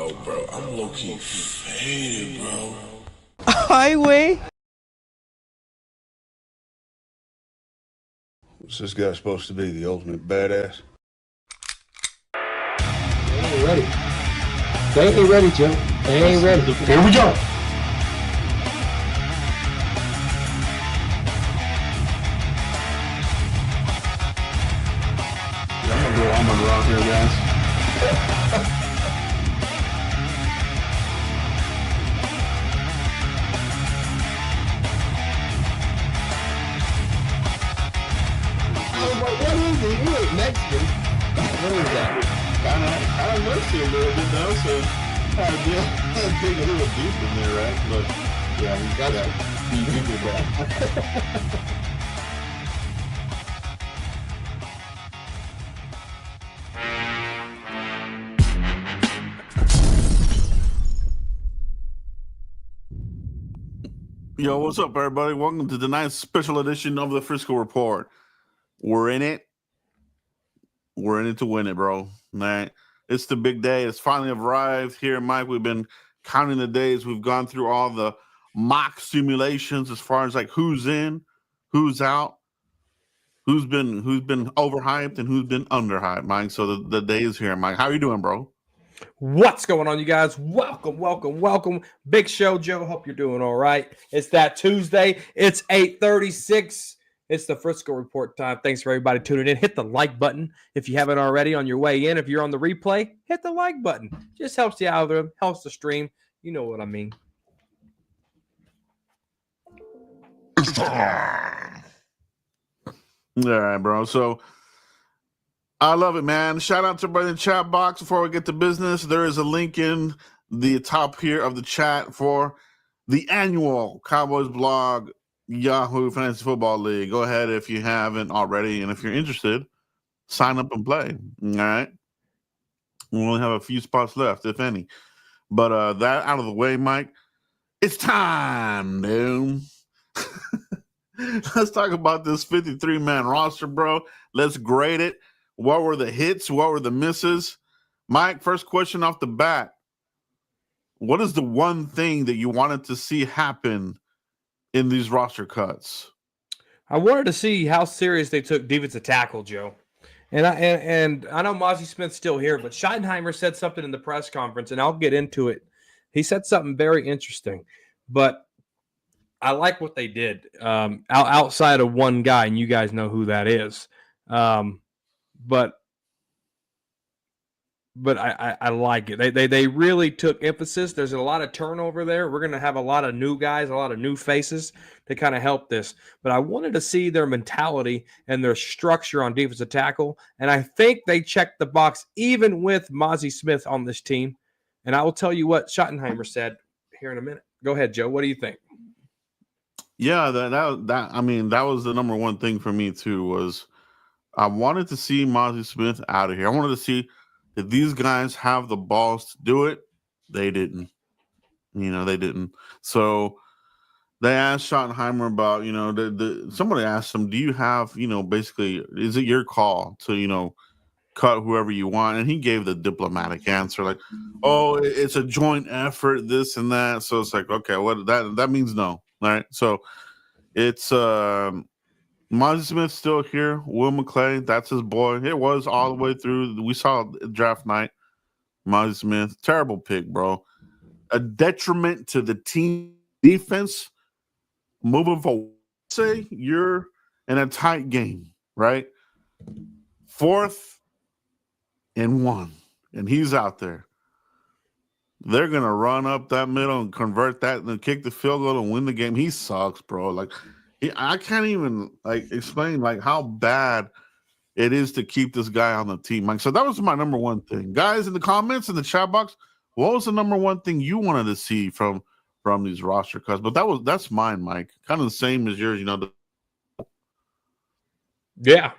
Yo, bro, I'm low-key faded, bro. Highway. What's this guy supposed to be, the ultimate badass? They ain't ready. They ain't ready, Joe. They ain't ready. Here we go. I'm gonna go Almond Rock here, guys. I was like, what is it? You ain't Mexican. What is that? Kind of missed it a little bit though, so I did dig a little deep in there, right? But yeah, he's got that. He did that. Yo, what's up, everybody? Welcome to tonight's special edition of the Frisco Report. We're in it. We're in it to win it, bro. Man, it's the big day. It's finally arrived here, Mike. We've been counting the days. We've gone through all the mock simulations as far as like who's in, who's out, who's been overhyped, and who's been underhyped, Mike. So the day is here, Mike. How are you doing, bro? What's going on, you guys? Welcome. Big show, Joe. Hope you're doing all right. It's that Tuesday. It's 8:36. It's the Frisco Report time. Thanks for everybody tuning in. Hit the like button if you haven't already on your way in. If you're on the replay, hit the like button. Just helps the algorithm, helps the stream. You know what I mean. All right, bro. So I love it, man. Shout out to everybody in the chat box. Before we get to business, there is a link in the top here of the chat for the annual Cowboys blog Yahoo Fantasy Football League. Go ahead if you haven't already, and if you're interested, sign up and play. All right. We only have a few spots left, if any. But that out of the way, Mike, it's time, dude. Let's talk about this 53-man roster, bro. Let's grade it. What were the hits? What were the misses? Mike, first question off the bat. What is the one thing that you wanted to see happen in these roster cuts? I wanted to see how serious they took defensive tackle, Joe. And I know Mozzie Smith's still here, but Schottenheimer said something in the press conference, and I'll get into it. He said something very interesting, but I like what they did outside of one guy, and you guys know who that is. But I like it. They really took emphasis. There's a lot of turnover there. We're going to have a lot of new guys, a lot of new faces to kind of help this. But I wanted to see their mentality and their structure on defensive tackle. And I think they checked the box even with Mozzie Smith on this team. And I will tell you what Schottenheimer said here in a minute. Go ahead, Joe. What do you think? Yeah, that was the number one thing for me too, was I wanted to see Mozzie Smith out of here. I wanted to see, did these guys have the balls to do it? They didn't. They didn't. So they asked Schottenheimer about, somebody asked him, do you have, basically, is it your call to, cut whoever you want? And he gave the diplomatic answer, like, oh, it's a joint effort, this and that. So it's like, okay, what that means no. All right. So it's Mozzie Smith still here. Will McClay, that's his boy. It was all the way through. We saw draft night. Mozzie Smith, terrible pick, bro. A detriment to the team defense. Moving forward, say you're in a tight game, right? 4th and 1, and he's out there. They're gonna run up that middle and convert that and kick the field goal and win the game. He sucks, bro. Like, I can't even explain how bad it is to keep this guy on the team, Mike. So that was my number one thing. Guys, in the comments in the chat box, what was the number one thing you wanted to see from these roster cuts? But that's mine, Mike. Kind of the same as yours, Yeah.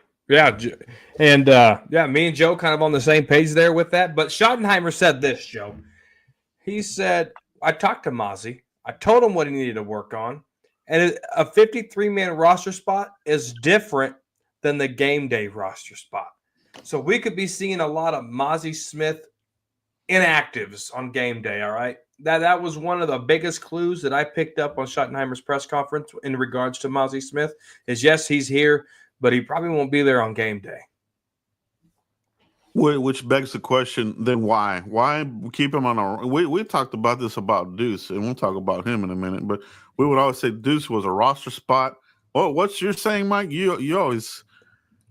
And me and Joe kind of on the same page there with that. But Schottenheimer said this, Joe. He said, I talked to Mozzie. I told him what he needed to work on. And a 53-man roster spot is different than the game day roster spot. So we could be seeing a lot of Mozzie Smith inactives on game day. All right. That was one of the biggest clues that I picked up on Schottenheimer's press conference in regards to Mozzie Smith is yes, he's here, but he probably won't be there on game day. Which begs the question, then why? Why keep him on our? We talked about this about Deuce, and we'll talk about him in a minute. But we would always say Deuce was a roster spot. Oh, what's your saying, Mike? You always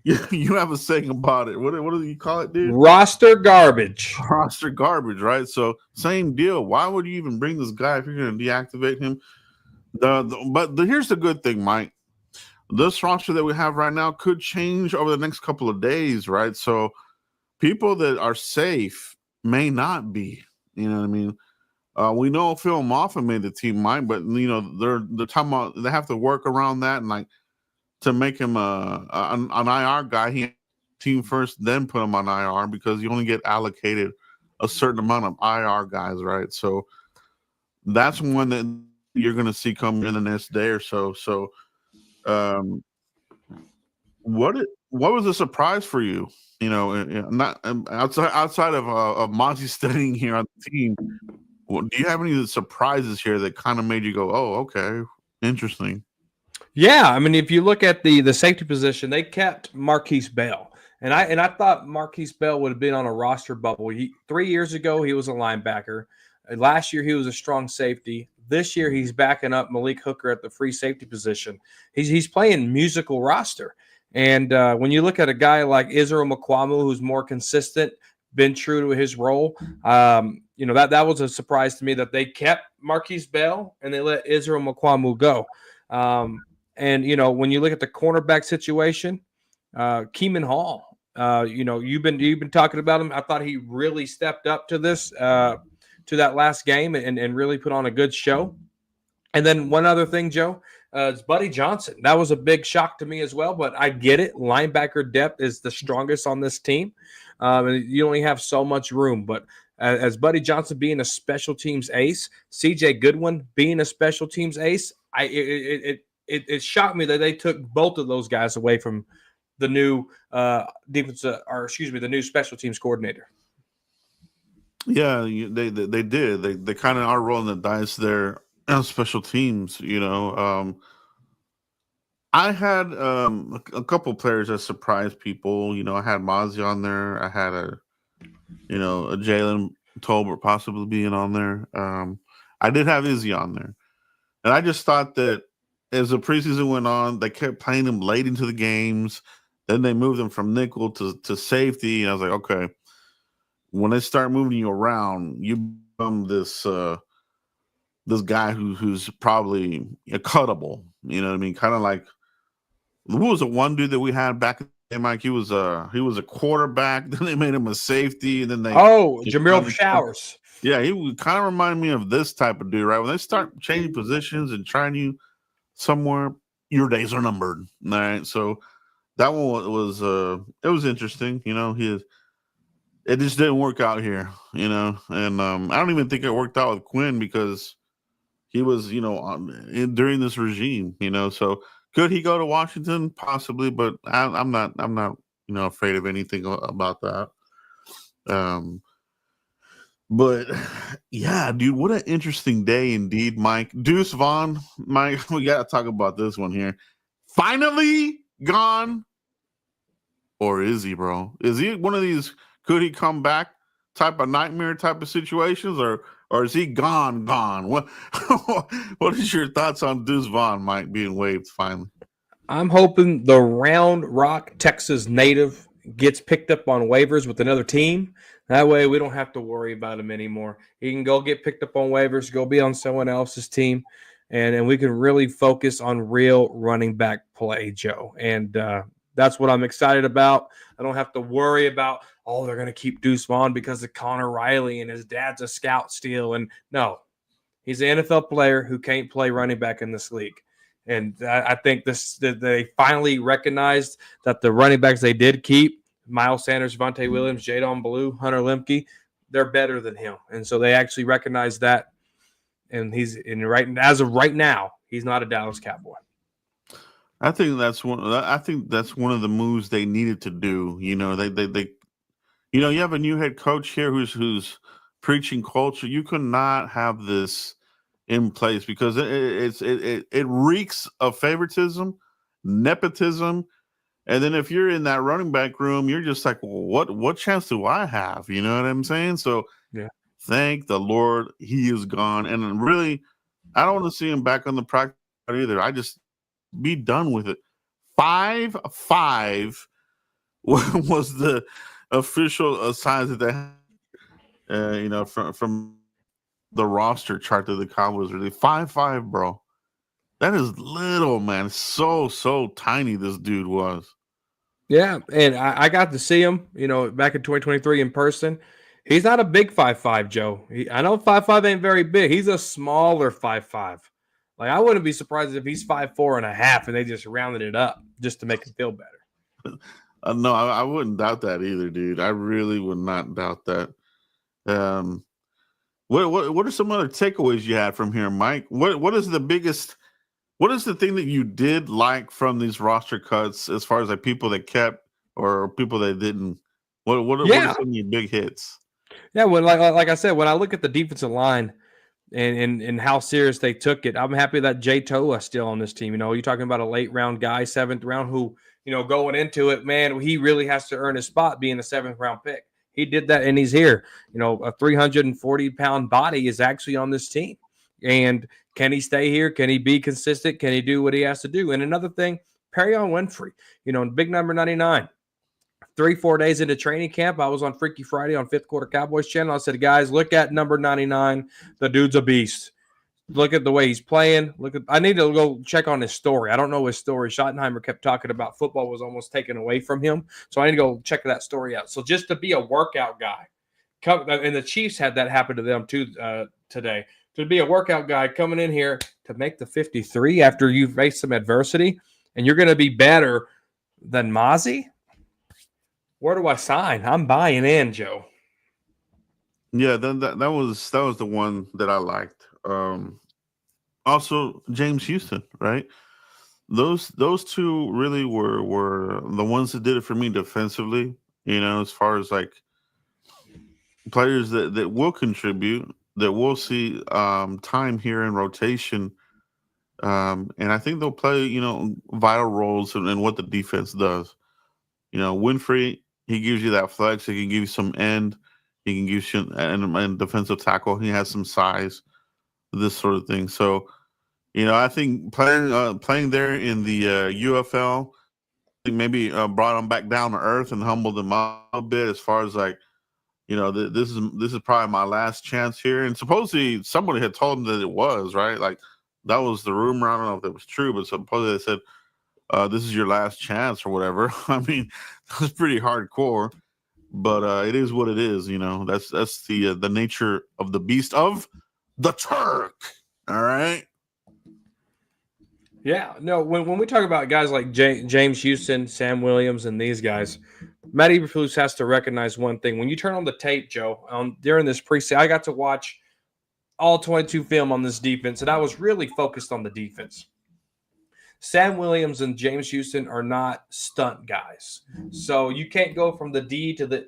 you have a saying about it. What do you call it, dude? Roster garbage. Roster garbage, right? So same deal. Why would you even bring this guy if you're going to deactivate him? Here's the good thing, Mike. This roster that we have right now could change over the next couple of days, right? So people that are safe may not be. You know what I mean? We know Phil Moffitt made the team, Mike, but they're talking about they have to work around that and like to make him an IR guy. He team first, then put him on IR because you only get allocated a certain amount of IR guys, right? So that's one that you're going to see come in the next day or so. So, what was a surprise for you? Not outside of Monty staying here on the team. Do you have any surprises here that kind of made you go, "Oh, okay, interesting"? Yeah, I mean, if you look at the safety position, they kept Marquise Bell, and I thought Marquise Bell would have been on a roster bubble. 3 years ago, he was a linebacker. Last year, he was a strong safety. This year, he's backing up Malik Hooker at the free safety position. He's playing musical roster. And when you look at a guy like Israel Mukuamu, who's more consistent, been true to his role, that was a surprise to me that they kept Marquise Bell and they let Israel Mukuamu go. And when you look at the cornerback situation, Keeman Hall, you've been talking about him. I thought he really stepped up to this to that last game and really put on a good show. And then one other thing, Joe. It's Buddy Johnson. That was a big shock to me as well, but I get it. Linebacker depth is the strongest on this team. And you only have so much room. But as Buddy Johnson being a special teams ace, CJ Goodwin being a special teams ace, it shocked me that they took both of those guys away from the new the new special teams coordinator. Yeah, they did. They kind of are rolling the dice there. Special teams, I had a couple players that surprised people. I had Mozzie on there. I had a Jalen Tolbert possibly being on there. I did have Izzy on there, and I just thought that as the preseason went on, they kept playing him late into the games. Then they moved him from nickel to safety, and I was like, okay, when they start moving you around, you become this guy who's probably a cuttable, you know what I mean? Kind of like who was the one dude that we had back in the day, Mike? He was a quarterback, then they made him a safety, and then Jabril Showers. Yeah, he would kind of remind me of this type of dude, right? When they start changing positions and trying you somewhere, your days are numbered. All right. So that one was it was interesting, it just didn't work out here, and I don't even think it worked out with Quinn because he was, during this regime, so could he go to Washington? Possibly, but I'm not, afraid of anything about that. But yeah, dude, what an interesting day indeed, Mike. Deuce Vaughn, Mike, we got to talk about this one here. Finally gone, or is he, bro? Is he one of these? Could he come back? Type of nightmare type of situations, or is he gone? What is your thoughts on Deuce Vaughn, Mike, being waived finally? I'm hoping the Round Rock, Texas native gets picked up on waivers with another team. That way we don't have to worry about him anymore. He can go get picked up on waivers, go be on someone else's team, and we can really focus on real running back play, Joe. And that's what I'm excited about. I don't have to worry about, they're going to keep Deuce Vaughn because of Connor Riley and his dad's a scout still. And no, he's an NFL player who can't play running back in this league. And I think they finally recognized that the running backs they did keep, Miles Sanders, Javonte Williams, Jadon Blue, Hunter Lemke, they're better than him. And so they actually recognize that. And as of right now, he's not a Dallas Cowboy. I think that's one of the moves they needed to do. They you have a new head coach here who's preaching culture. You could not have this in place because it reeks of favoritism, nepotism, and then if you're in that running back room, you're just like, well, what chance do I have? You know what I'm saying? So Yeah. thank the Lord he is gone. And really, I don't want to see him back on the practice either. I just be done with it. 5'5" was the official size that they had, from the roster chart that the Cowboys really 5'5", bro. That is little, man. So tiny this dude was. Yeah, and I got to see him, back in 2023 in person. He's not a big 5'5", Joe. I know 5'5" ain't very big. He's a smaller 5'5". Like, I wouldn't be surprised if he's 5'4.5" and they just rounded it up just to make him feel better. No, I wouldn't doubt that either, dude. I really would not doubt that. What are some other takeaways you had from here, Mike? What is the biggest? What is the thing that you did like from these roster cuts, as far as like people that kept or people that didn't? What are some of your big hits? Yeah, when like I said, when I look at the defensive line and how serious they took it, I'm happy that Toia still on this team. You're talking about a late round guy, 7th round, who going into it, man, he really has to earn his spot being a 7th round pick. He did that, and he's here. A 340-pound body is actually on this team. And can he stay here? Can he be consistent? Can he do what he has to do? And another thing, Perion Winfrey, big number 99. 3-4 days into training camp, I was on Freaky Friday on Fifth Quarter Cowboys channel. I said, guys, look at number 99. The dude's a beast. Look at the way he's playing. I need to go check on his story. I don't know his story. Schottenheimer kept talking about football was almost taken away from him. So I need to go check that story out. So just to be a workout guy, and the Chiefs had that happen to them too today. To be a workout guy coming in here to make the 53 after you've faced some adversity, and you're going to be better than Mozzie, where do I sign? I'm buying in, Joe. Yeah, that was the one that I liked. Also, James Houston, right? Those two really were the ones that did it for me defensively. As far as like players that will contribute, that will see time here in rotation, and I think they'll play vital roles in what the defense does. Winfrey, he gives you that flex. He can give you some end. He can give you and defensive tackle. He has some size, this sort of thing. So, I think playing there in the UFL, maybe brought him back down to earth and humbled him up a bit. As far as like, this is probably my last chance here. And supposedly somebody had told him that it was, right. Like that was the rumor. I don't know if that was true, but supposedly they said, this is your last chance or whatever. I mean, that's pretty hardcore, but it is what it is. That's the nature of the beast of the Turk. All right. Yeah, no. When we talk about guys like James Houston, Sam Williams, and these guys, Matt Eberflus has to recognize one thing. When you turn on the tape, Joe, during this preseason, I got to watch all 22 film on this defense, and I was really focused on the defense. Sam Williams and James Houston are not stunt guys. So you can't go from the D to the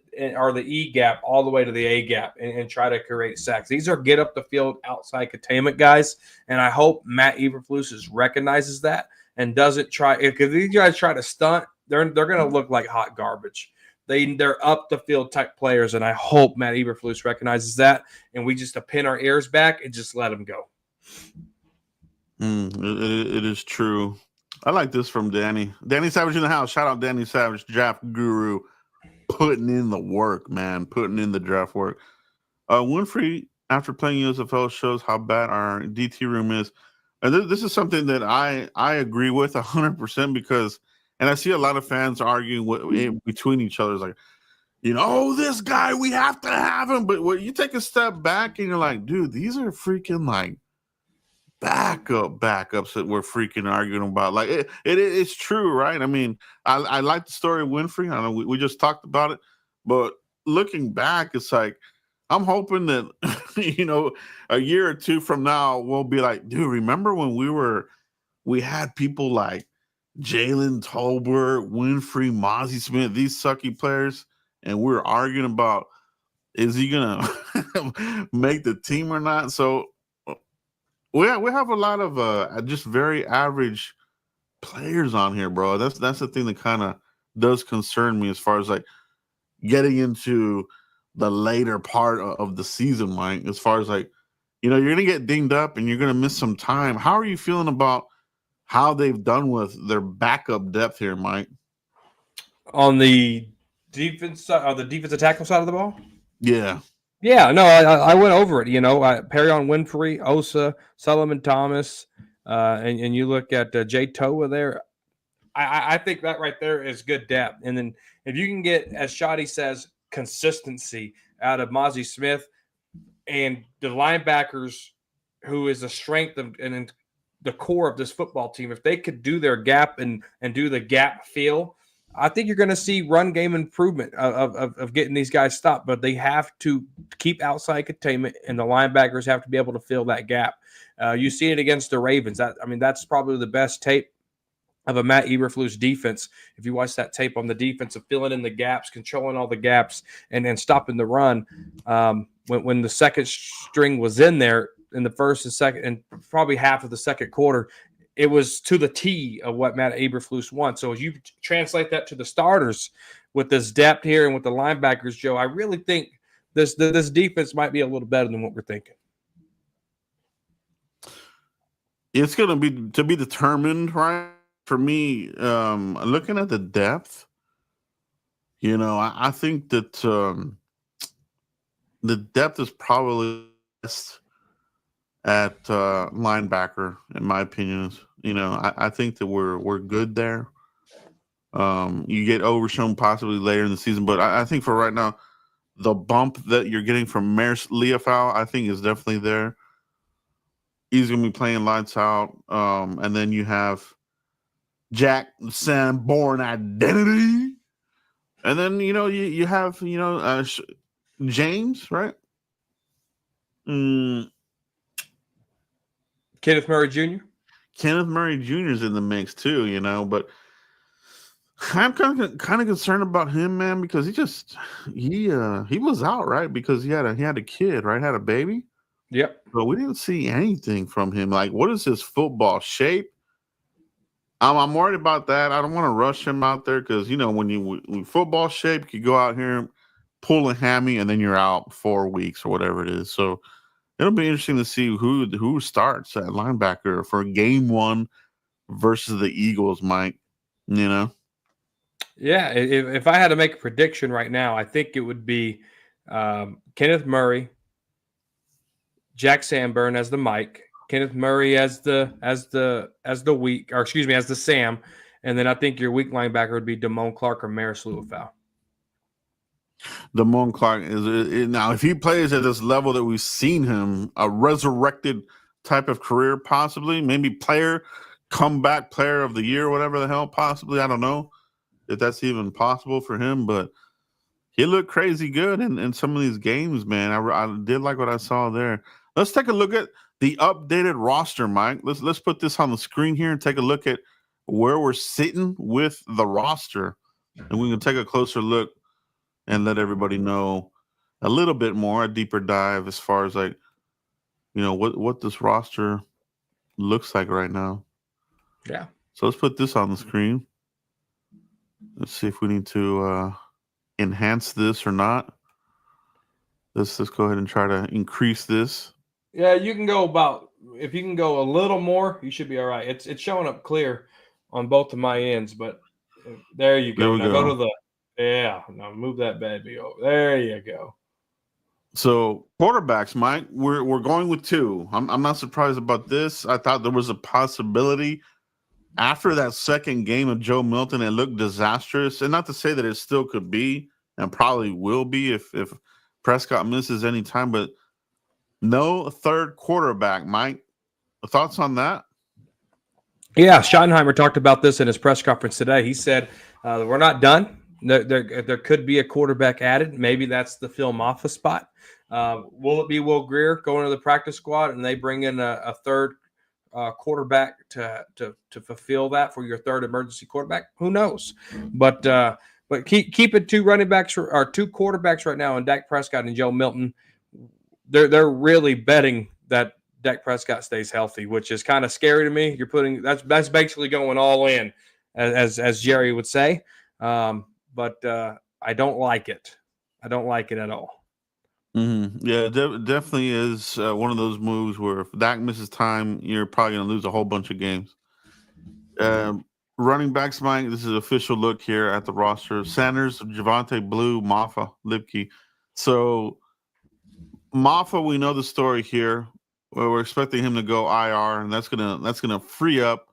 E gap all the way to the A gap and try to create sacks. These are get up the field outside containment guys. And I hope Matt Eberflus recognizes that and doesn't try. If these guys try to stunt, they're going to look like hot garbage. They're up the field type players. And I hope Matt Eberflus recognizes that. And we just pin our ears back and just let them go. It is true. I like this from Danny. Danny Savage in the house. Shout out Danny Savage, draft guru, putting in the work, man, putting in the draft work. Winfrey, after playing USFL, shows how bad our DT room is. And this is something that I agree with 100% because, and I see a lot of fans arguing between each other, like, this guy, we have to have him. But when you take a step back and you're like, dude, these are freaking like backups that we're freaking arguing about. Like it's true, right? I mean, I like the story of Winfrey. I know we just talked about it, but looking back, it's like I'm hoping that a year or two from now we'll be like, dude, remember when we had people like Jalen Tolbert, Winfrey, Mozzie Smith, these sucky players, and we were arguing about Is he gonna make the team or not? So we have a lot of just very average players on here, bro. That's the thing that kind of does concern me as far as like getting into the later part of the season, Mike. As far as like, you're gonna get dinged up and you're gonna miss some time. How are you feeling about how they've done with their backup depth here, Mike? On the defense side, on the defensive tackle side of the ball. Yeah. Yeah, no, I went over it. Perrion Winfrey, Osa, Solomon Thomas, and you look at Jay Toa there. I think that right there is good depth. And then if you can get, as Shoddy says, consistency out of Mozzie Smith and the linebackers, who is the strength and the core of this football team, if they could do their gap and do the gap feel, I think you're going to see run game improvement of getting these guys stopped. But they have to keep outside containment, and the linebackers have to be able to fill that gap. You see it against the Ravens. That's probably the best tape of a Matt Eberflus defense. If you watch that tape on the defense of filling in the gaps, controlling all the gaps, and then stopping the run, when the second string was in there in the first and second and probably half of the second quarter, it was to the T of what Matt Eberflus wants. So as you translate that to the starters with this depth here and with the linebackers, Joe, I really think this defense might be a little better than what we're thinking. It's going to be determined, right? For me, looking at the depth, I think that the depth is probably best at linebacker, in my opinion. I think that we're good there. You get Overshown possibly later in the season, but I think for right now, the bump that you're getting from Maris Leofau, I think is definitely there. He's going to be playing lights out. And then you have Jack Sanborn identity. And then, you have, James, right? Kenneth Murray Jr.? Kenneth Murray Jr. is in the mix too, but I'm kind of concerned about him, man, because he was out, right? Because he had a kid, right? Had a baby. Yep. But we didn't see anything from him. Like, what is his football shape? I'm worried about that. I don't want to rush him out there because when football shape, you go out here, pull a hammy, and then you're out 4 weeks or whatever it is. So it'll be interesting to see who starts at linebacker for game one versus the Eagles, Mike. Yeah, if I had to make a prediction right now, I think it would be Kenneth Murray, Jack Sanborn as the Mike, Kenneth Murray as the Sam, and then I think your weak linebacker would be Damone Clark or Maris Leofau. Damone Clark is now, if he plays at this level that we've seen him, a resurrected type of career, possibly, maybe comeback player of the year, whatever the hell, possibly. I don't know if that's even possible for him, but he looked crazy good in some of these games, man. I did like what I saw there. Let's take a look at the updated roster, Mike. Let's put this on the screen here and take a look at where we're sitting with the roster, and we can take a closer look and let everybody know a little bit more, a deeper dive as far as like, what this roster looks like right now. Yeah. So let's put this on the screen. Let's see if we need to enhance this or not. Let's go ahead and try to increase this. Yeah, you can go if you can go a little more, you should be all right. It's showing up clear on both of my ends, but there you go. Now go to now move that baby over. There you go. So quarterbacks, Mike, we're going with two. I'm not surprised about this. I thought there was a possibility after that second game of Joe Milton. It looked disastrous, and not to say that it still could be and probably will be if Prescott misses any time, but no third quarterback. Mike, thoughts on that? Yeah, Schottenheimer talked about this in his press conference today. He said, we're not done. There could be a quarterback added. Maybe that's the Phil Maffa spot. Will it be Will Grier going to the practice squad and they bring in a third quarterback to fulfill that for your third emergency quarterback? Who knows? But But keep it two running backs or two quarterbacks right now, and Dak Prescott and Joe Milton. They're really betting that Dak Prescott stays healthy, which is kind of scary to me. You're putting that's basically going all in, as Jerry would say. But I don't like it. I don't like it at all. Mm-hmm. Yeah, definitely is one of those moves where if Dak misses time, you're probably going to lose a whole bunch of games. Running backs, Mike. This is an official look here at the roster: Sanders, Javonte Blue, Maffa, Lipke. So Maffa, we know the story here. We're expecting him to go IR, and that's gonna free up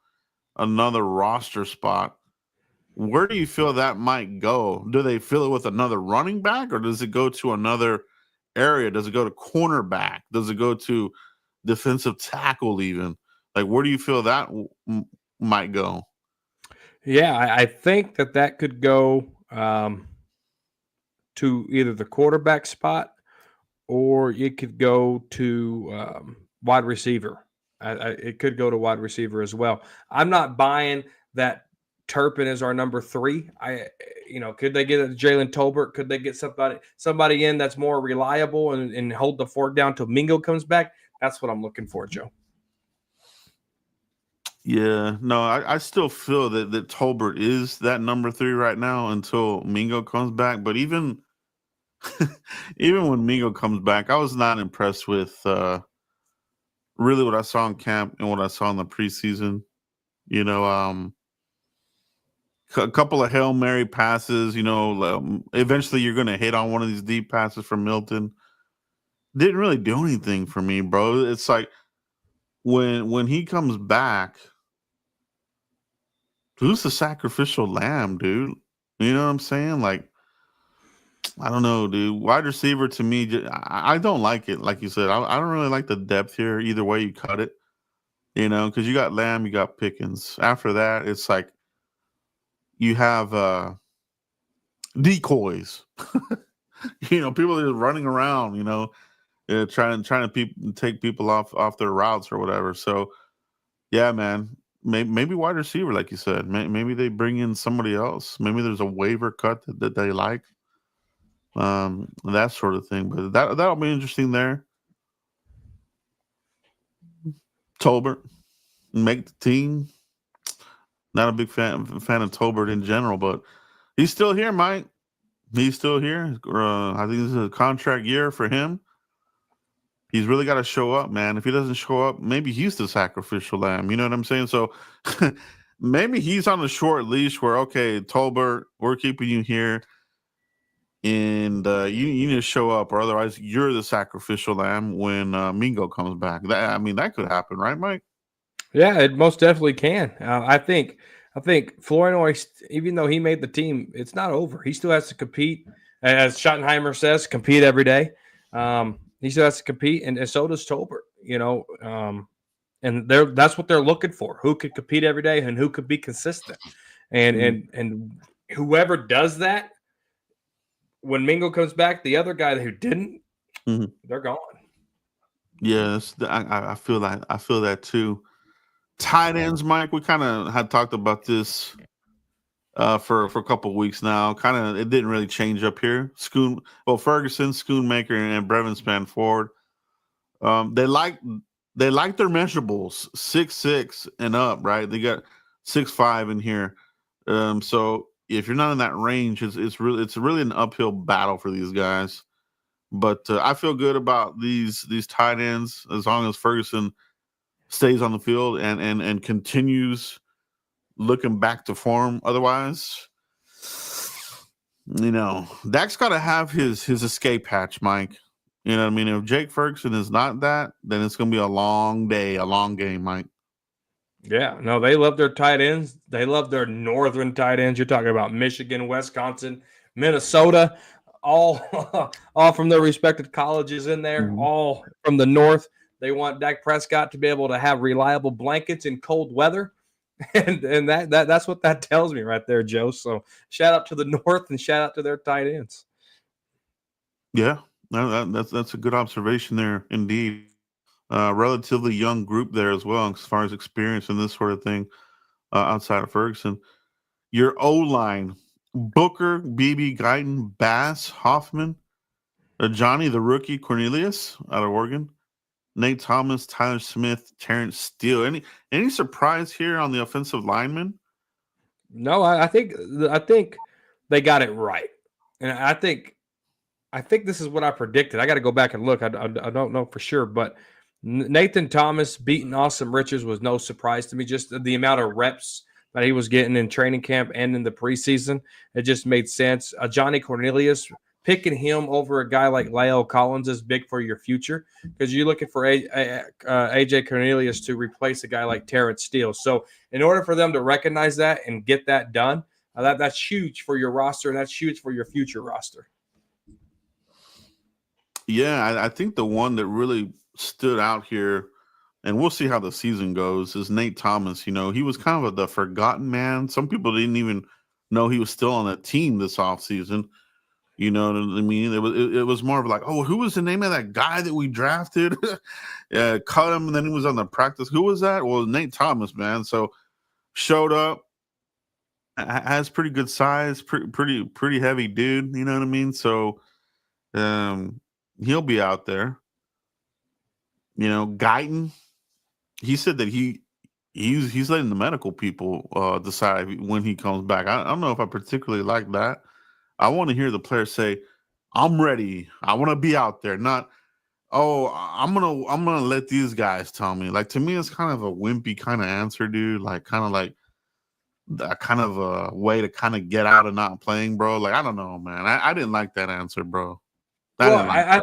another roster spot. Where do you feel that might go? Do they fill it with another running back, or does it go to another area? Does it go to cornerback? Does it go to defensive tackle even? Like, where do you feel that might go? Yeah, I think that could go to either the quarterback spot or it could go to wide receiver. It could go to wide receiver as well. I'm not buying that Turpin is our number 3. Could they get a Jalen Tolbert? Could they get somebody in that's more reliable and hold the fort down till Mingo comes back? That's what I'm looking for, Joe. Yeah, no, I still feel that Tolbert is that number 3 right now until Mingo comes back. But even even when Mingo comes back, I was not impressed with really what I saw in camp and what I saw in the preseason. A couple of Hail Mary passes. Eventually you're going to hit on one of these deep passes from Milton. Didn't really do anything for me, bro. It's like when he comes back, who's the sacrificial lamb, dude? You know what I'm saying? Like, I don't know, dude. Wide receiver to me, I don't like it. Like you said, I don't really like the depth here. Either way you cut it, because you got Lamb, you got Pickens. After that, it's like you have decoys. People are just running around. Trying to take people off their routes or whatever. So, yeah, man. Maybe wide receiver, like you said. Maybe they bring in somebody else. Maybe there's a waiver cut that they like. That sort of thing. But that'll be interesting there. Tolbert make the team. Not a big fan of Tolbert in general, but he's still here, Mike. He's still here. I think this is a contract year for him. He's really got to show up, man. If he doesn't show up, maybe he's the sacrificial lamb. You know what I'm saying? So maybe he's on a short leash where, okay, Tolbert, we're keeping you here. And you need to show up, or otherwise you're the sacrificial lamb when Mingo comes back. That could happen, right, Mike? Yeah, it most definitely can. I think Flournoy, even though he made the team, it's not over. He still has to compete, as Schottenheimer says, compete every day. He still has to compete, and so does Tolbert. And that's what they're looking for: who could compete every day and who could be consistent. And whoever does that, when Mingo comes back, the other guy who didn't, they're gone. Yes, I feel that. I feel that too. Tight ends, Mike. We kind of had talked about this for a couple of weeks now. It didn't really change up here. Ferguson, Schoonmaker, and Brevin span forward. They like their measurables 6'6" and up, right? They got 6'5" in here. So if you're not in that range, it's really an uphill battle for these guys. But I feel good about these tight ends as long as Ferguson stays on the field and continues looking back to form. Otherwise, Dak's got to have his escape hatch, Mike. You know what I mean? If Jake Ferguson is not that, then it's going to be a long day, a long game, Mike. Yeah, no, they love their tight ends. They love their northern tight ends. You're talking about Michigan, Wisconsin, Minnesota, all from their respective colleges in there, all from the north. They want Dak Prescott to be able to have reliable blankets in cold weather. And that's what that tells me right there, Joe. So shout out to the north and shout out to their tight ends. Yeah, that's a good observation there, indeed. Relatively young group there as well, as far as experience and this sort of thing outside of Ferguson. Your O-line, Booker, BB, Guyton, Bass, Hoffman, Johnny the rookie, Cornelius out of Oregon, Nate Thomas, Tyler Smith, Terrence Steele. Any surprise here on the offensive lineman? No, I think they got it right, and I think this is what I predicted. I got to go back and look. I don't know for sure, but Nathan Thomas beating Awesome Richards was no surprise to me. Just the amount of reps that he was getting in training camp and in the preseason, it just made sense. Johnny Cornelius, picking him over a guy like Lyle Collins is big for your future because you're looking for AJ Cornelius to replace a guy like Terrence Steele. So in order for them to recognize that and get that done, that's huge for your roster, and that's huge for your future roster. Yeah, I think the one that really stood out here, and we'll see how the season goes, is Nate Thomas. You know, he was kind of the forgotten man. Some people didn't even know he was still on that team this offseason. You know what I mean? It was more of like, oh, who was the name of that guy that we drafted? Yeah, cut him, and then he was on the practice. Who was that? Well, Nate Thomas, man. So showed up, has pretty good size, pretty heavy dude. You know what I mean? So he'll be out there. You know, Guyton, he said that he's letting the medical people decide when he comes back. I don't know if I particularly like that. I want to hear the player say, "I'm ready. I want to be out there." Not, "Oh, I'm gonna let these guys tell me." Like, to me, it's kind of a wimpy kind of answer, dude. Like, kind of like that kind of a way to kind of get out of not playing, bro. Like, I don't know, man. I didn't like that answer, bro. I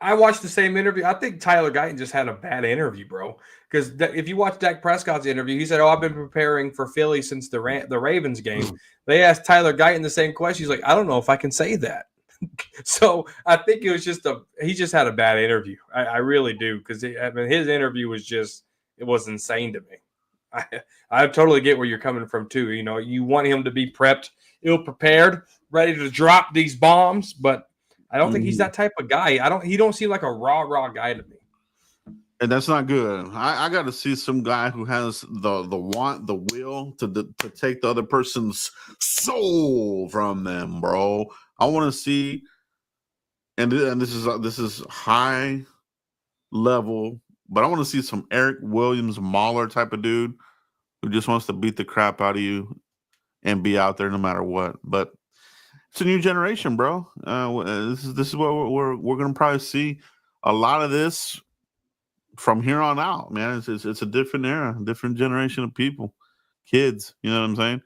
watched the same interview. I think Tyler Guyton just had a bad interview, bro. Because if you watch Dak Prescott's interview, he said, "Oh, I've been preparing for Philly since the Ravens game." They asked Tyler Guyton the same question. He's like, "I don't know if I can say that." So I think it was he just had a bad interview. I really do, because his interview was insane to me. I totally get where you're coming from too. You know, you want him to be prepped, ill prepared, ready to drop these bombs, but I don't think he's that type of guy. He don't seem like a raw guy to me. And that's not good. I got to see some guy who has the want, the will to take the other person's soul from them, bro. I want to see, and this is high level, but I want to see some Eric Williams Mahler type of dude who just wants to beat the crap out of you and be out there no matter what. But it's a new generation, bro. This is what we're gonna probably see a lot of this from here on out, man. It's a different era, different generation of people, kids. You know what I'm saying?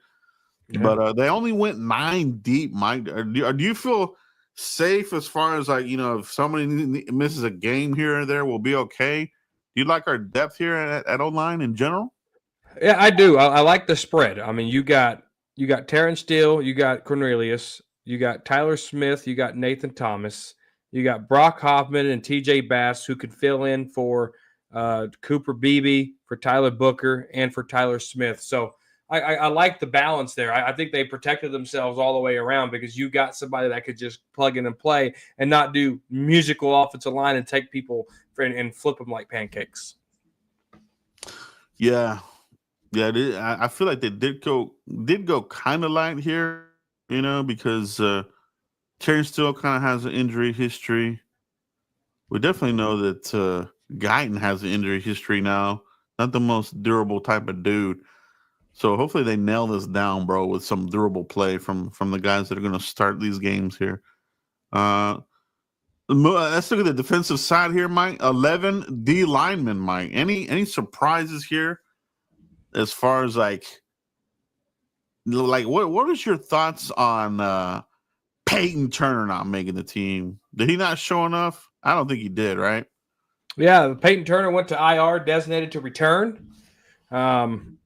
Yeah. But they only went 9 deep, Mike. Do you feel safe as far as, like, you know, if somebody misses a game here or there, we'll be okay? Do you like our depth here at O-line in general? Yeah, I do. I like the spread. I mean, you got Terrence Steele, you got Cornelius, you got Tyler Smith, you got Nathan Thomas, you got Brock Hoffman and TJ Bass, who could fill in for Cooper Beebe, for Tyler Booker, and for Tyler Smith. So I like the balance there. I think they protected themselves all the way around, because you got somebody that could just plug in and play and not do musical offensive line and take people and flip them like pancakes. Yeah. Yeah, I feel like they did go kind of light here, you know, because Terry still kind of has an injury history. We definitely know that Guyton has an injury history now. Not the most durable type of dude. So hopefully they nail this down, bro, with some durable play from the guys that are going to start these games here. Let's look at the defensive side here, Mike. 11 D linemen, Mike. Any surprises here? As far as like what is your thoughts on Peyton Turner not making the team? Did he not show enough? I don't think he did, right? Yeah, Peyton Turner went to IR, designated to return. And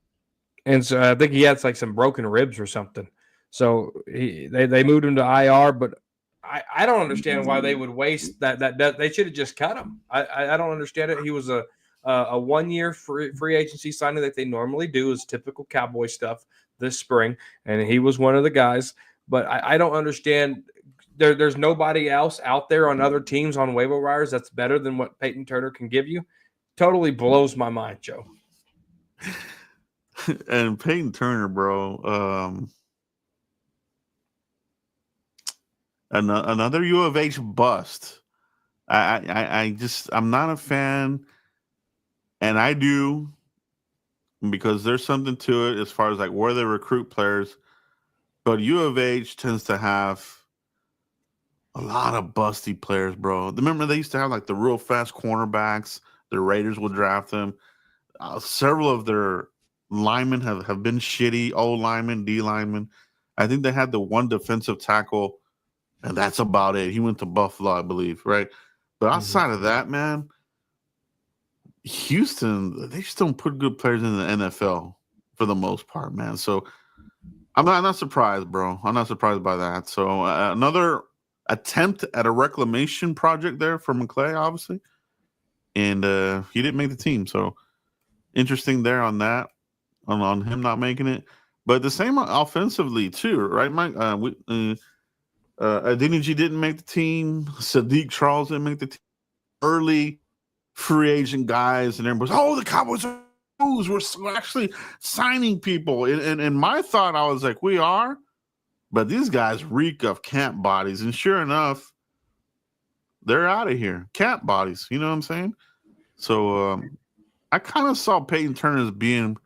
so I think he had like some broken ribs or something. So they moved him to IR, but I don't understand why they would waste that they should have just cut him. I don't understand it. He was a 1-year free agency signing that they normally do, is typical Cowboy stuff this spring, and he was one of the guys. But I don't understand. There's nobody else out there on other teams on waiver wires that's better than what Peyton Turner can give you. Totally blows my mind, Joe. And Peyton Turner, bro, Another U of H bust. I'm not a fan, and I do because there's something to it as far as like where they recruit players. But U of H tends to have a lot of busty players, bro. Remember they used to have like the real fast cornerbacks. The Raiders would draft them. Several of their linemen have been shitty. O linemen, D linemen. I think they had the one defensive tackle, and that's about it. He went to Buffalo, I believe, right? But outside of that, man, Houston, they just don't put good players in the NFL for the most part, man. So I'm not surprised, bro. I'm not surprised by that. So another attempt at a reclamation project there for McClay, obviously, and he didn't make the team. So interesting there on that, on him not making it. But the same offensively too, right, Mike? Adeniji didn't make the team. Sadiq Charles didn't make the team. Early free agent guys, and everybody's, oh, the Cowboys are we're actually signing people. And my thought, I was like, we are, but these guys reek of camp bodies. And sure enough, they're out of here. Camp bodies, you know what I'm saying? So I kind of saw Peyton Turner as being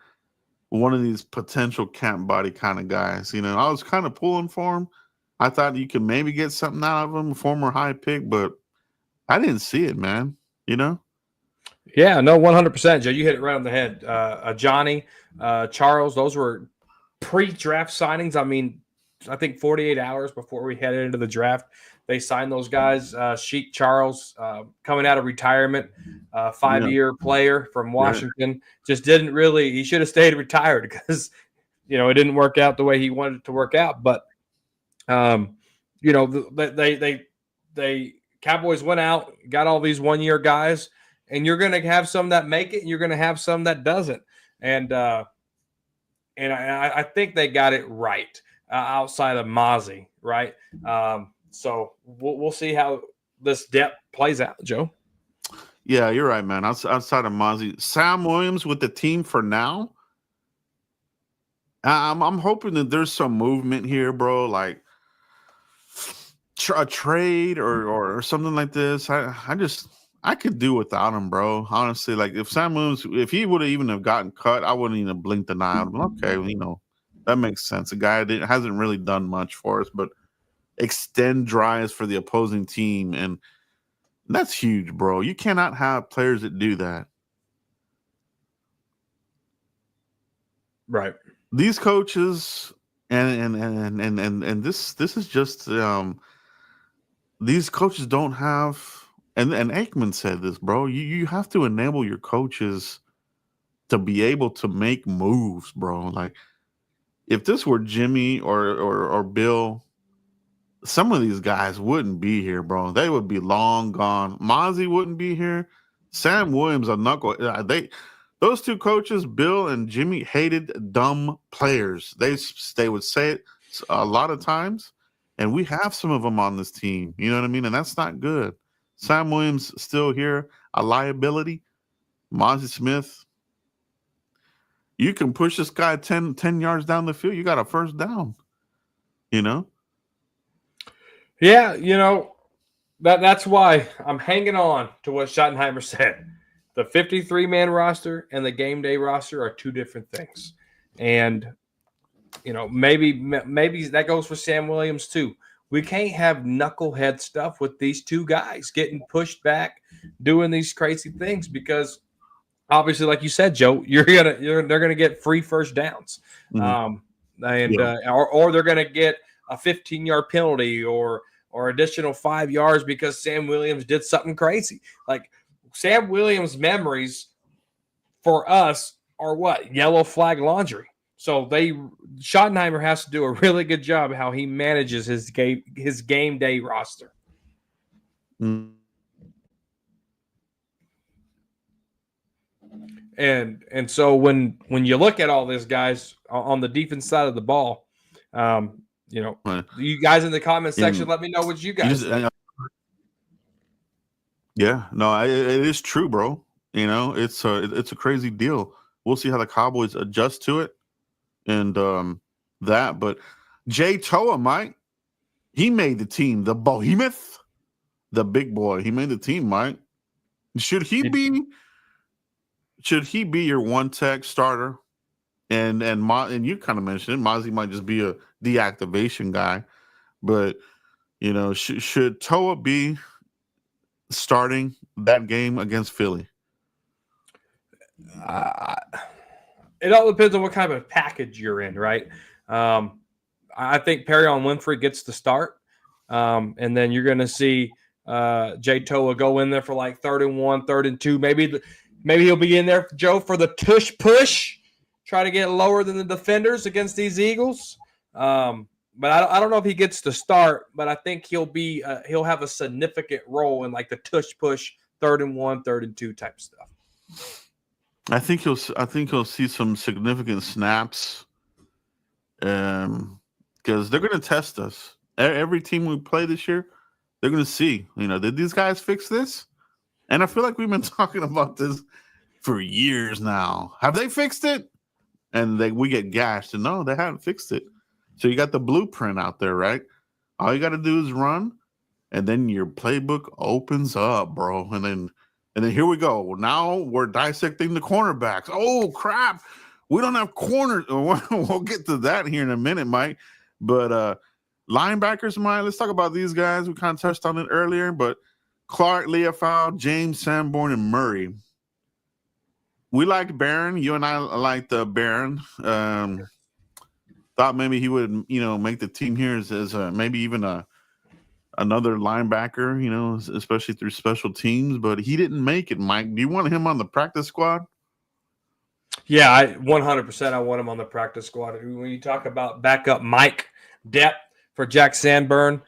one of these potential camp body kind of guys. You know, I was kind of pulling for him. I thought you could maybe get something out of him, a former high pick, but I didn't see it, man. You know? Yeah, no, 100%, Joe. You hit it right on the head. Johnny, Charles, those were pre-draft signings. I mean, I think 48 hours before we headed into the draft, they signed those guys. Sheik Charles, coming out of retirement, 5-year player from Washington, just didn't really – he should have stayed retired because, you know, it didn't work out the way he wanted it to work out. But, you know, they Cowboys went out, got all these one-year guys, and you're going to have some that make it, and you're going to have some that doesn't. And I think they got it right outside of Mozzie, right? So we'll see how this depth plays out, Joe. Yeah, you're right, man. Outside of Mozzie, Sam Williams with the team for now. I'm hoping that there's some movement here, bro. Like a trade or something like this. I could do without him, bro. Honestly, like if Sam Williams, if he would have even have gotten cut, I wouldn't even blink an eye. I'm okay, you know, that makes sense. A guy hasn't really done much for us, but extend drives for the opposing team, and that's huge, bro. You cannot have players that do that. Right. These coaches and this is just these coaches don't have. And Aikman said this, bro. You have to enable your coaches to be able to make moves, bro. Like if this were Jimmy or Bill, some of these guys wouldn't be here, bro. They would be long gone. Mozzie wouldn't be here. Sam Williams, a knuckle. Those two coaches, Bill and Jimmy, hated dumb players. They would say it a lot of times, and we have some of them on this team. You know what I mean? And that's not good. Sam Williams still here, a liability. Mozzie Smith, you can push this guy 10 yards down the field. You got a first down, you know? Yeah, you know, that's why I'm hanging on to what Schottenheimer said. The 53-man roster and the game day roster are two different things. And, you know, maybe that goes for Sam Williams too. We can't have knucklehead stuff with these two guys getting pushed back, doing these crazy things because obviously, like you said, Joe, they're gonna get free first downs, or they're gonna get a 15-yard penalty or additional 5 yards because Sam Williams did something crazy. Like Sam Williams' memories for us are what? Yellow flag laundry. So Schottenheimer has to do a really good job how he manages his game day roster. Mm. And so when you look at all these guys on the defense side of the ball, you know, you guys in the comment section, let me know what you guys think. Yeah, no, it is true, bro. You know, it's a crazy deal. We'll see how the Cowboys adjust to it. And but Jay Toia, Mike, He made the team. The behemoth, the big boy. He made the team, Mike. Should he be your one tech starter? And you kind of mentioned it. Mozzie might just be a deactivation guy, but should Toia be starting that game against Philly? It all depends on what kind of package you're in, right? I think Perrion Winfrey gets the start, and then you're going to see Jay Toia go in there for like 3rd and 1, 3rd and 2. Maybe he'll be in there, Joe, for the tush push, try to get lower than the defenders against these Eagles. But I don't know if he gets to start, but I think he'll have a significant role in like the tush push, 3rd and 1, 3rd and 2 type stuff. I think he'll see some significant snaps, because they're going to test us. Every team we play this year, they're going to see, did these guys fix this? And I feel like we've been talking about this for years now. Have they fixed it? And we get gashed. And no, they haven't fixed it. So you got the blueprint out there, right? All you got to do is run, and then your playbook opens up, bro. And then here we go. Now we're dissecting the cornerbacks. Oh, crap. We don't have corners. We'll get to that here in a minute, Mike. But linebackers, Mike, let's talk about these guys. We kind of touched on it earlier, but Clark, Leofold, James, Sanborn, and Murray. We liked Barron. You and I liked Barron. Thought maybe he would, make the team here as maybe even another linebacker, especially through special teams. But he didn't make it, Mike. Do you want him on the practice squad? Yeah, 100%. I want him on the practice squad. When you talk about backup Mike depth for Jack Sanborn,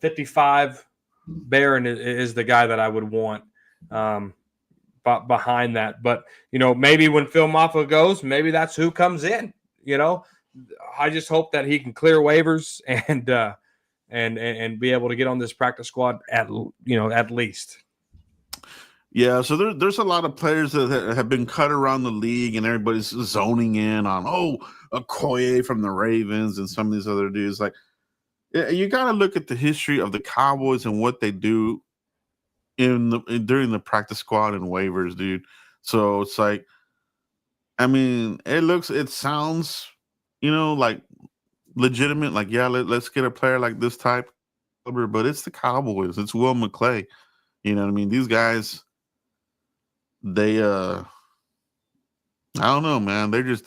55, Barron is the guy that I would want behind that. But, maybe when Phil Maffa goes, maybe that's who comes in. I just hope that he can clear waivers and be able to get on this practice squad at least. Yeah, so there's a lot of players that have been cut around the league, and everybody's zoning in on Okoye from the Ravens and some of these other dudes. Like, you got to look at the history of the Cowboys and what they do during the practice squad and waivers, dude. So it's like, I mean, it sounds, like legitimate. Like, yeah, let's get a player like this type, but it's the Cowboys. It's Will McClay. You know what I mean? These guys. They I don't know, man. I just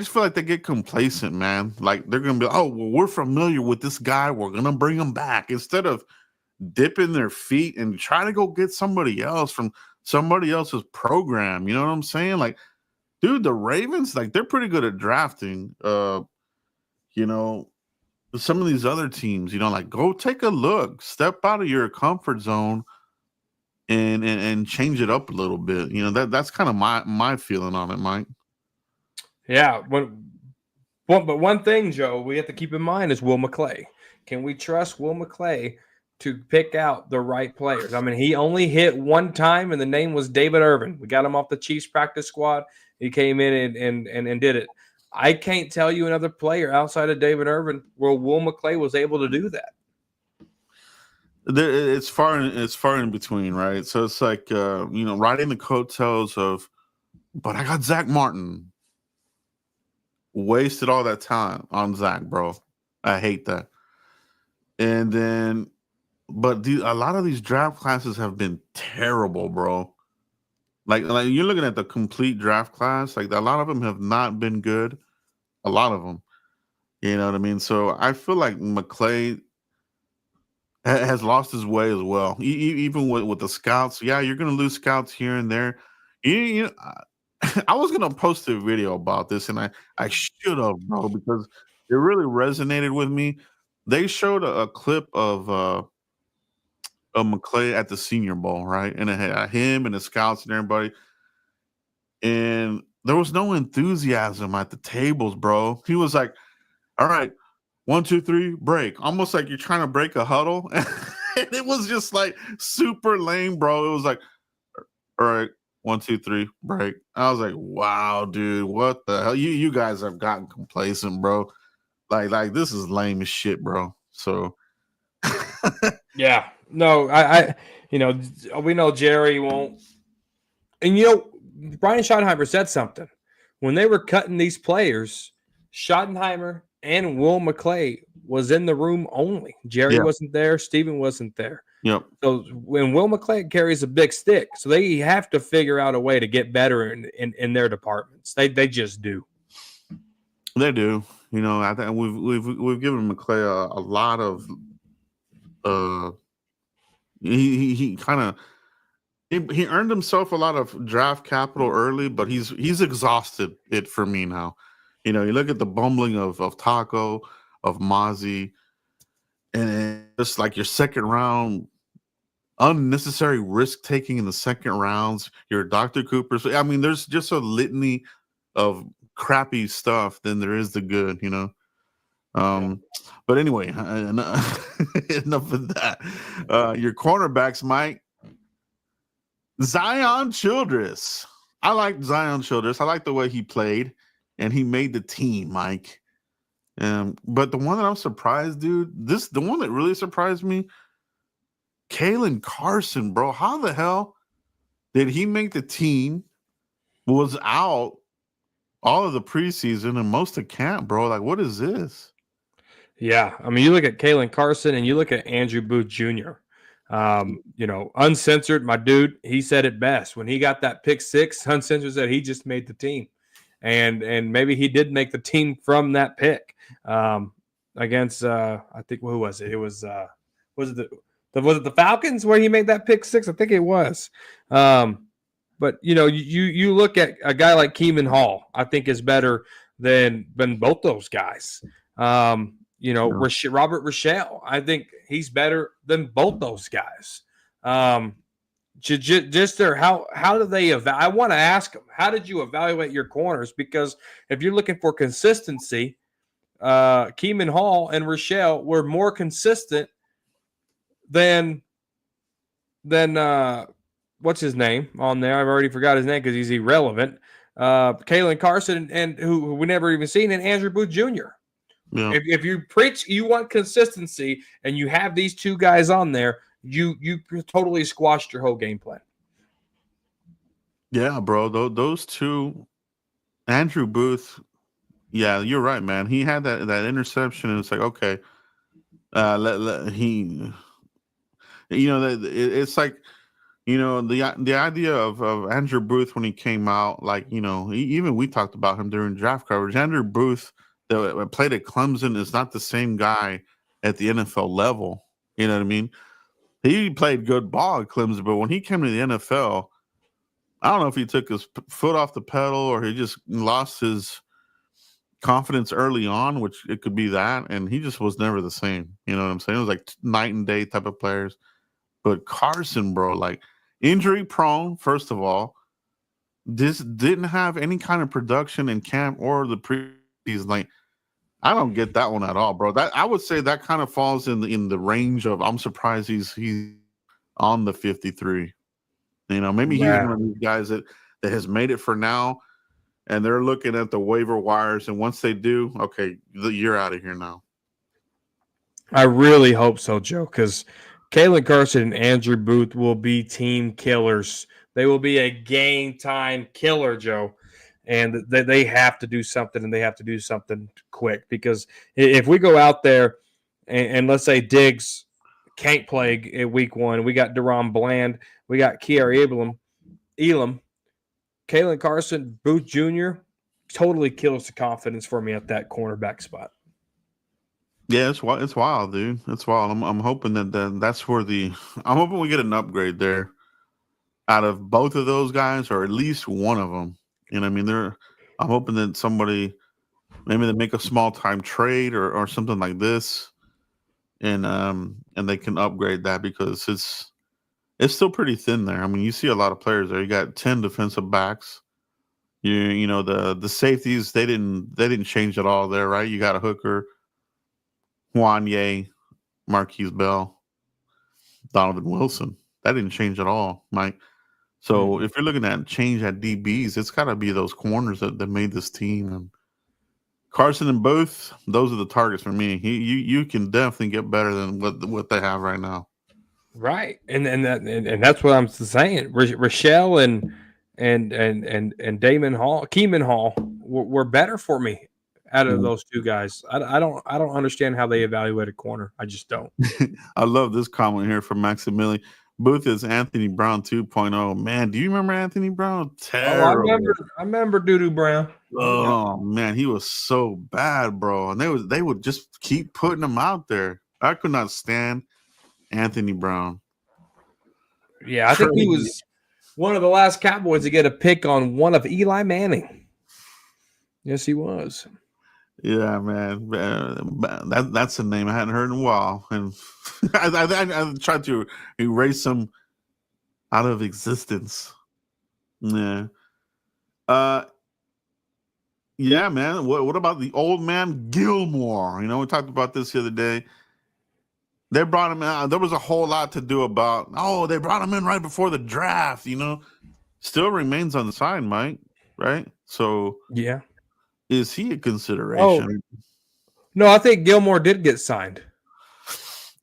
feel like they get complacent, man. Like they're gonna be, we're familiar with this guy, we're gonna bring him back, instead of dipping their feet and trying to go get somebody else from somebody else's program. You know what I'm saying? Like, dude, the Ravens, like, they're pretty good at drafting. Some of these other teams, like, go take a look, step out of your comfort zone. And change it up a little bit. That's kind of my feeling on it, Mike. Yeah. But one thing, Joe, we have to keep in mind is Will McClay. Can we trust Will McClay to pick out the right players? I mean, he only hit one time, and the name was David Irvin. We got him off the Chiefs practice squad. He came in and did it. I can't tell you another player outside of David Irvin where Will McClay was able to do that. It's far in between, right? So it's like riding the coattails of, but I got Zach Martin. Wasted all that time on Zach, bro. I hate that. And then, but a lot of these draft classes have been terrible, bro. Like you're looking at the complete draft class. Like, a lot of them have not been good. A lot of them. You know what I mean? So I feel like McClay has lost his way as well. Even with the scouts. Yeah, you're going to lose scouts here and there. I was going to post a video about this, and I should have, bro, because it really resonated with me. They showed a clip of McClay at the Senior Bowl, right? And it had him and the scouts and everybody. And there was no enthusiasm at the tables, bro. He was like, all right, 1, 2, 3, break. Almost like you're trying to break a huddle. And it was just like super lame, bro. It was like, all right, 1, 2, 3, break. I was like, wow, dude, what the hell? You guys have gotten complacent, bro. Like this is lame as shit, bro. So Yeah. No, we know Jerry won't. And Brian Schottenheimer said something when they were cutting these players. Schottenheimer and Will McClay was in the room only. Jerry yeah, wasn't there. Steven wasn't there. yep, So when Will McClay carries a big stick, so they have to figure out a way to get better in their departments. They just do. they do. I think we've given McClay a lot of he kind of he earned himself a lot of draft capital early, but he's exhausted it for me now. You look at the bumbling of Taco, of Mozzie, and just like your second round, unnecessary risk taking in the second rounds, your Dr. Cooper. So, I mean, there's just a litany of crappy stuff than there is the good, But anyway, enough of that. Your cornerbacks, Mike. Zion Childress. I like Zion Childress. I like the way he played, and he made the team, Mike. But the one that I'm surprised, dude, the one that really surprised me, Kalen Carson, bro. How the hell did he make the team? Was out all of the preseason and most of camp, bro. Like, what is this? Yeah, I mean, you look at Kalen Carson and you look at Andrew Booth Jr. Uncensored, my dude, he said it best when he got that pick six. Uncensored said he just made the team, and maybe he did make the team from that pick against I think who was it? It was the Falcons where he made that pick six? I think it was. But you look at a guy like Keeman Hall, I think is better than both those guys. Robert Rochelle, I think he's better than both those guys. Just there, how do they I want to ask them, how did you evaluate your corners? Because if you're looking for consistency, Keeman Hall and Rochelle were more consistent than what's his name on there? I've already forgot his name because he's irrelevant. Kalen Carson and who we never even seen, and Andrew Booth Jr. Yeah. If you preach you want consistency and you have these two guys on there, you totally squashed your whole game plan. Yeah, bro. Those two, Andrew Booth. Yeah, you're right, man. He had that interception, and it's like, okay, it's like, the idea of Andrew Booth when he came out, like, even we talked about him during draft coverage. Andrew Booth that played at Clemson is not the same guy at the NFL level. You know what I mean? He played good ball at Clemson, but when he came to the NFL, I don't know if he took his foot off the pedal or he just lost his confidence early on, which it could be that, and he just was never the same. You know what I'm saying? It was like night and day type of players. But Carson, bro, like injury prone, first of all, this didn't have any kind of production in camp or the preseason. Like, I don't get that one at all, bro. That I would say that kind of falls in the range of I'm surprised he's on the 53. Maybe he's one of these guys that has made it for now, and they're looking at the waiver wires, and once they do, okay, you're out of here now. I really hope so, Joe, because Kalen Carson and Andrew Booth will be team killers. They will be a game time killer, Joe. And they have to do something, and they have to do something quick, because if we go out there and let's say Diggs can't play in week one, we got Deron Bland, we got Kier Elam, Kalen Carson, Booth Jr. totally kills the confidence for me at that cornerback spot. Yeah, it's wild, dude. It's wild. I'm hoping that's where I'm hoping we get an upgrade there out of both of those guys, or at least one of them. I'm hoping that somebody, maybe they make a small time trade or something like this, and they can upgrade that, because it's still pretty thin there. I mean, you see a lot of players there. You got 10 defensive backs. The safeties, they didn't change at all there, right? You got a hooker, Wanye, Marquise Bell, Donovan Wilson. That didn't change at all, Mike. So if you're looking at change at DBs, it's got to be those corners that made this team. And Carson and Booth, those are the targets for me. You can definitely get better than what they have right now. Right, and that's what I'm saying. Rochelle and Damon Hall, Keeman Hall were better for me out of those two guys. I don't understand how they evaluated corner. I just don't. I love this comment here from Maximilian. Booth is Anthony Brown 2.0. Man, do you remember Anthony Brown? Terrible. I remember Doo Brown. Oh man, he was so bad, bro. And they would just keep putting him out there. I could not stand Anthony Brown. Yeah, I think he was one of the last Cowboys to get a pick on one of Eli Manning. Yes, he was. Yeah, man. That's a name I hadn't heard in a while. And I tried to erase him out of existence. Yeah. Yeah, man. What about the old man Gilmore? You know, we talked about this the other day. They brought him out. There was a whole lot to do about, they brought him in right before the draft, you know. Still remains on the side, Mike, right? So, yeah. Is he a consideration? Oh. No, I think Gilmore did get signed.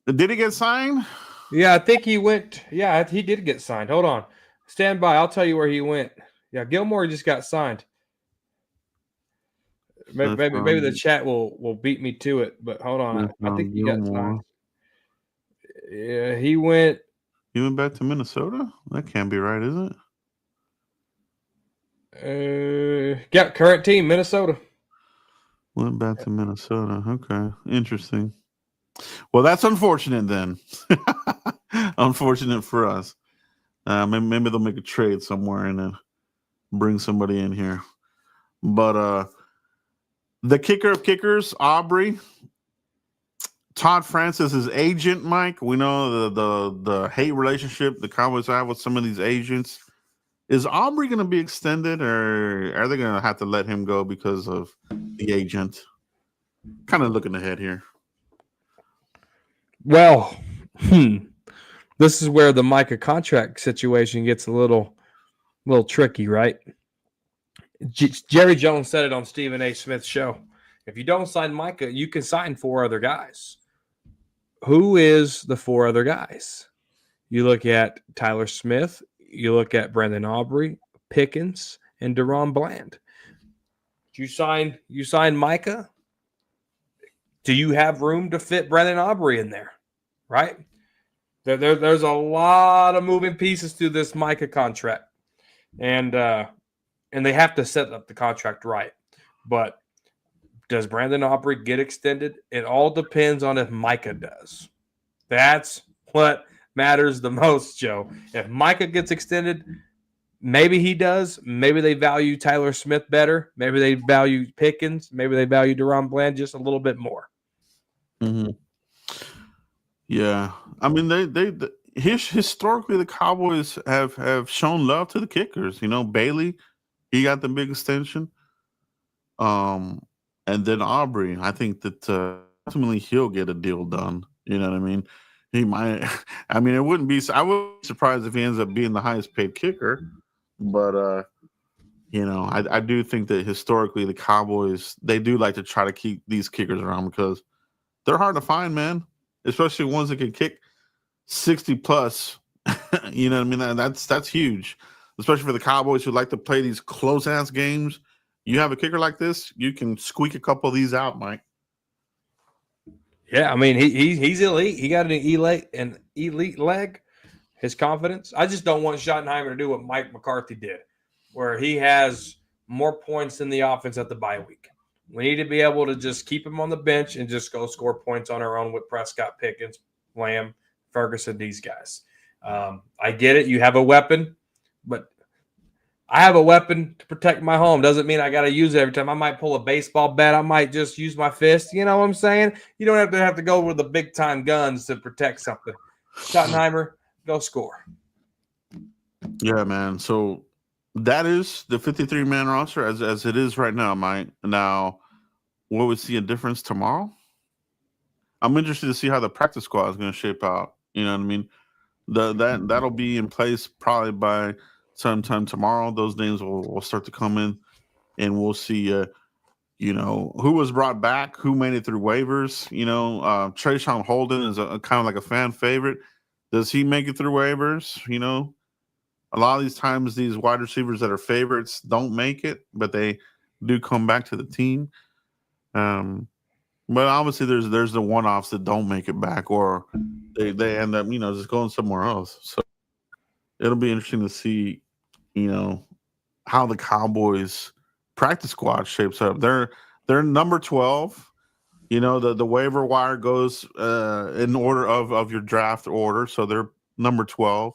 Did he get signed? Yeah, I think he went. Yeah, he did get signed. Hold on. Stand by. I'll tell you where he went. Yeah, Gilmore just got signed. Maybe the chat will beat me to it, but hold on. I think he got signed. Yeah, he went. He went back to Minnesota? That can't be right, is it? Yeah, current team, Minnesota. Went back to Minnesota. Okay, interesting. Well, that's unfortunate then. Unfortunate for us. Maybe they'll make a trade somewhere and then bring somebody in here. But the kicker of kickers, Aubrey. Todd Francis' agent, Mike. We know the hate relationship the Cowboys have with some of these agents. Is Aubrey going to be extended, or are they going to have to let him go because of the agent? Kind of looking ahead here. Well, this is where the Micah contract situation gets a little tricky, right? Jerry Jones said it on Stephen A. Smith's show. If you don't sign Micah, you can sign 4 other guys. Who is the 4 other guys? You look at Tyler Smith, you look at Brandon Aubrey, Pickens, and Deron Bland. You sign Micah. Do you have room to fit Brandon Aubrey in there? Right? There's a lot of moving pieces to this Micah contract. And they have to set up the contract right. But does Brandon Aubrey get extended? It all depends on if Micah does. That's what matters the most, Joe. If Micah gets extended, maybe he does. Maybe they value Tyler Smith better. Maybe they value Pickens. Maybe they value Deron Bland just a little bit more. Mm-hmm. Yeah. I mean, historically, the Cowboys have shown love to the kickers. You know, Bailey, he got the big extension. And then Aubrey, I think that ultimately he'll get a deal done. You know what I mean? He might. I mean, I wouldn't be surprised if he ends up being the highest paid kicker. But you know, I do think that historically the Cowboys, they do like to try to keep these kickers around because they're hard to find, man. Especially ones that can kick 60 plus. You know what I mean? That's huge. Especially for the Cowboys who like to play these close ass games. You have a kicker like this, you can squeak a couple of these out, Mike. Yeah, I mean he's elite. He got an elite leg. His confidence. I just don't want Schottenheimer to do what Mike McCarthy did, where he has more points than the offense at the bye week. We need to be able to just keep him on the bench and just go score points on our own with Prescott, Pickens, Lamb, Ferguson, these guys. I get it. You have a weapon, but I have a weapon to protect my home. Doesn't mean I got to use it every time. I might pull a baseball bat. I might just use my fist. You know what I'm saying? You don't have to go with the big time guns to protect something. Schottenheimer, go score. Yeah, man. So that is the 53-man roster as it is right now, Mike. Now, will we see a difference tomorrow? I'm interested to see how the practice squad is going to shape out. You know what I mean? That'll be in place probably by sometime tomorrow. Those names will start to come in, and we'll see who was brought back, who made it through waivers. Trayshawn Holden is a kind of like a fan favorite. Does he make it through waivers? A lot of these times, these wide receivers that are favorites don't make it, but they do come back to the team. But obviously, there's the one-offs that don't make it back, or they end up, just going somewhere else. So it'll be interesting to see, how the Cowboys practice squad shapes up. They're number 12. The waiver wire goes in order of your draft order, so they're number 12.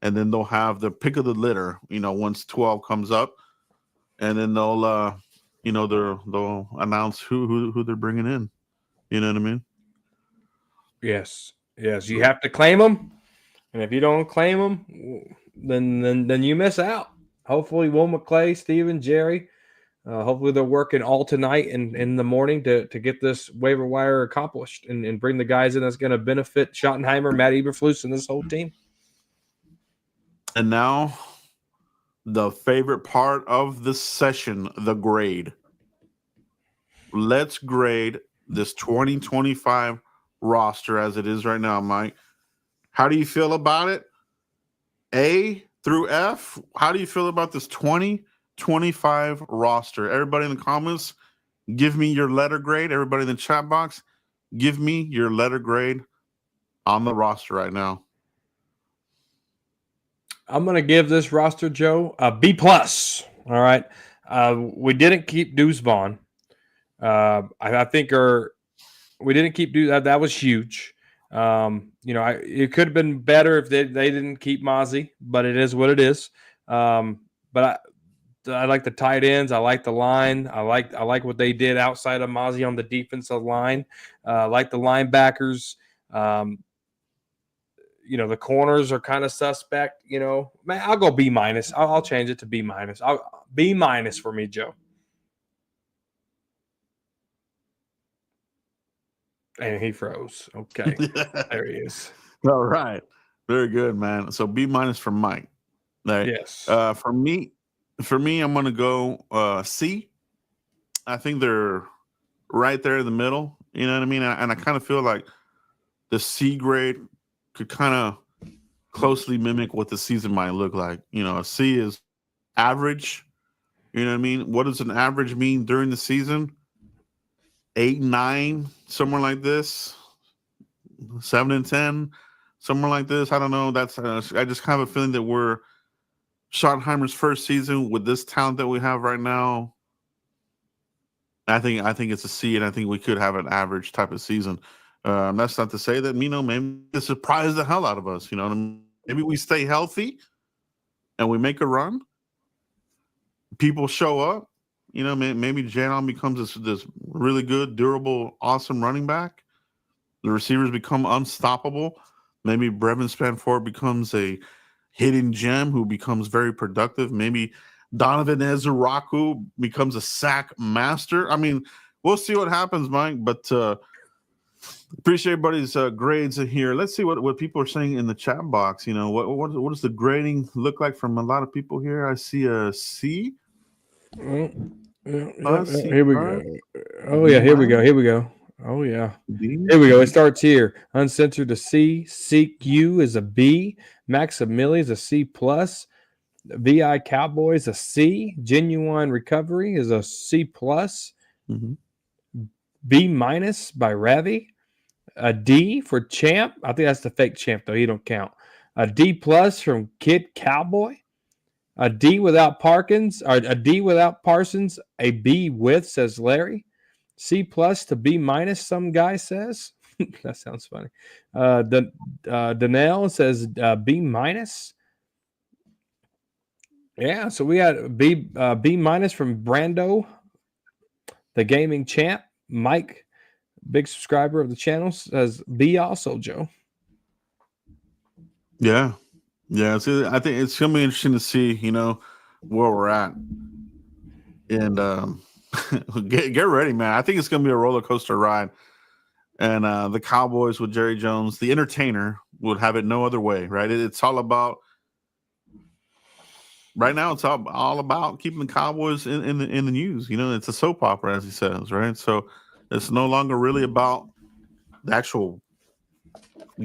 And then they'll have the pick of the litter, once 12 comes up, and then they'll announce who they're bringing in. You know what I mean? Yes. You have to claim them, and if you don't claim them, then you miss out. Hopefully, Will McClay, Steven, Jerry, hopefully they're working all tonight and in the morning to get this waiver wire accomplished and bring the guys in that's going to benefit Schottenheimer, Matt Eberflus, and this whole team. And now, the favorite part of the session, the grade. Let's grade this 2025 roster as it is right now, Mike. How do you feel about it? A through F? How do you feel about this 2025 roster? Everybody in the comments, give me your letter grade. Everybody in the chat box, give me your letter grade on the roster right now. I'm going to give this roster, Joe, a B+. All right. We didn't keep Deuce Vaughn. I think we didn't keep Deuce. That was huge. It could have been better if they didn't keep Mozzie, but it is what it is. But I like the tight ends. I like the line. I like what they did outside of Mozzie on the defensive line. I like the linebackers. The corners are kind of suspect. I'll go B-. I'll change it to B-. B- for me, Joe. And he froze. Okay. There he is. All right. Very good, man. So B- for Mike. Right. Yes. For me, I'm going to go C. I think they're right there in the middle. You know what I mean? And I kind of feel like the C grade could kind of closely mimic what the season might look like. A C is average. You know what I mean? What does an average mean during the season? 8, 9, somewhere like this. 7 and 10, somewhere like this. I don't know. That's I just have a feeling that we're Schottenheimer's first season with this talent that we have right now. I think it's a C, and I think we could have an average type of season. That's not to say that maybe it surprised the hell out of us. Maybe we stay healthy and we make a run. People show up. Maybe Janon becomes this really good, durable, awesome running back. The receivers become unstoppable. Maybe Brevin Spanford becomes a hidden gem who becomes very productive. Maybe Donovan Ezuraku becomes a sack master. I mean, we'll see what happens, Mike. But appreciate everybody's grades in here. Let's see what people are saying in the chat box. What does the grading look like from a lot of people here? I see a C. Here we go. Oh yeah, here we go. Oh yeah, here we go. It starts here. Uncensored a C. Seek You is a B. Maximili is a C+. VI Cowboys a C. Genuine Recovery is a C+. Mm-hmm. B- by Ravi. A D for Champ. I think that's the fake Champ though. He don't count. A D+ from Kid Cowboy. A D without Parkins, or a D without Parsons, a B with, says Larry. C+ to B-, some guy says. That sounds funny. Danelle says B-. Yeah, so we got B- from Brando, the gaming champ. Mike, big subscriber of the channel, says B also, Joe. Yeah. Yeah, so I think it's going to be interesting to see, where we're at. And get ready, man. I think it's going to be a roller coaster ride. And the Cowboys with Jerry Jones, the entertainer, would have it no other way, right? It's all about right now it's all about keeping the Cowboys in the news. You know, it's a soap opera, as he says, right? So it's no longer really about the actual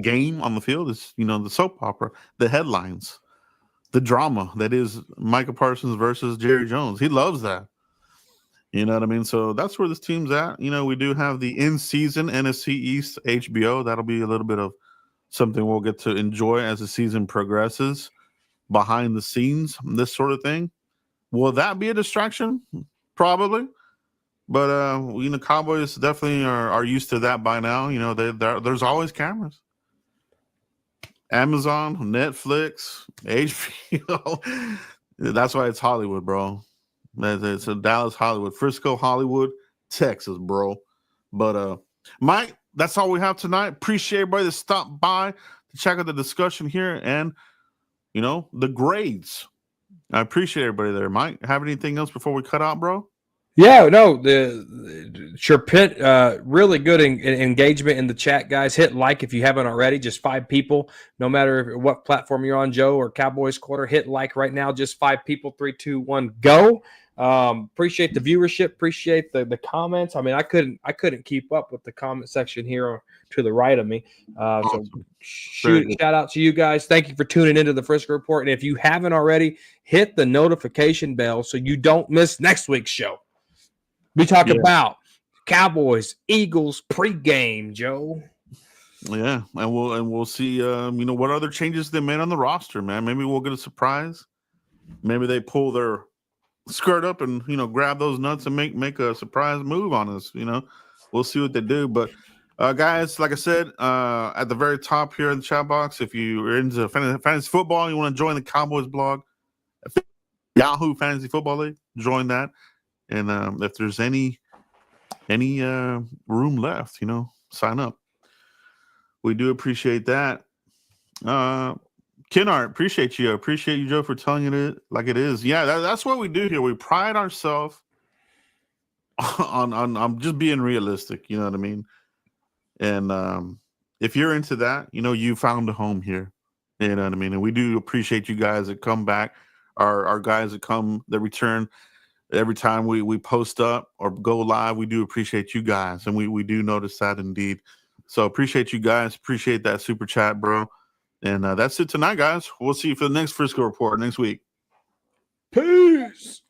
game on the field. It's, you know, the soap opera, the headlines, the drama that is Micah Parsons versus Jerry Jones. He loves that. You know what I mean? So that's where this team's at. You know, we do have the in-season NFC East HBO. That'll be a little bit of something we'll get to enjoy as the season progresses. Behind the scenes, this sort of thing. Will that be a distraction? Probably. But you know, Cowboys definitely are used to that by now. You know, there's always cameras. Amazon, Netflix, HBO. That's why it's Hollywood, bro. It's a Dallas, Hollywood, Frisco, Hollywood, Texas, bro. But Mike, that's all we have tonight. Appreciate everybody that stopped by to check out the discussion here and, you know, the grades. I appreciate everybody there. Mike, have anything else before we cut out, bro? Yeah, no, sure, Pitt, really good engagement in the chat, guys. Hit like if you haven't already. Just 5 people, no matter what platform you're on, Joe or Cowboys Quarter. Hit like right now. Just 5 people. 3, 2, 1, go. Appreciate the viewership. Appreciate the comments. I mean, I couldn't keep up with the comment section here to the right of me. So shout out to you guys. Thank you for tuning into the Frisco Report. And if you haven't already, hit the notification bell so you don't miss next week's show. We talk about Cowboys, Eagles pregame, Joe. Yeah, and we'll see. You know, what other changes they made on the roster, man. Maybe we'll get a surprise. Maybe they pull their skirt up and, you know, grab those nuts and make a surprise move on us. You know, we'll see what they do. But guys, like I said, at the very top here in the chat box, if you are into fantasy football and you want to join the Cowboys blog, Yahoo Fantasy Football League, join that. And if there's any room left, you know, sign up. We do appreciate that. Kennard, appreciate you. Appreciate you, Joe, for telling it like it is. Yeah, that's what we do here. We pride ourselves on just being realistic. You know what I mean? And if you're into that, you know, you found a home here. You know what I mean? And we do appreciate you guys that come back, our guys that return. Every time we post up or go live, we do appreciate you guys, and we do notice that indeed. So appreciate you guys. Appreciate that super chat, bro. And that's it tonight, guys. We'll see you for the next Frisco Report next week. Peace.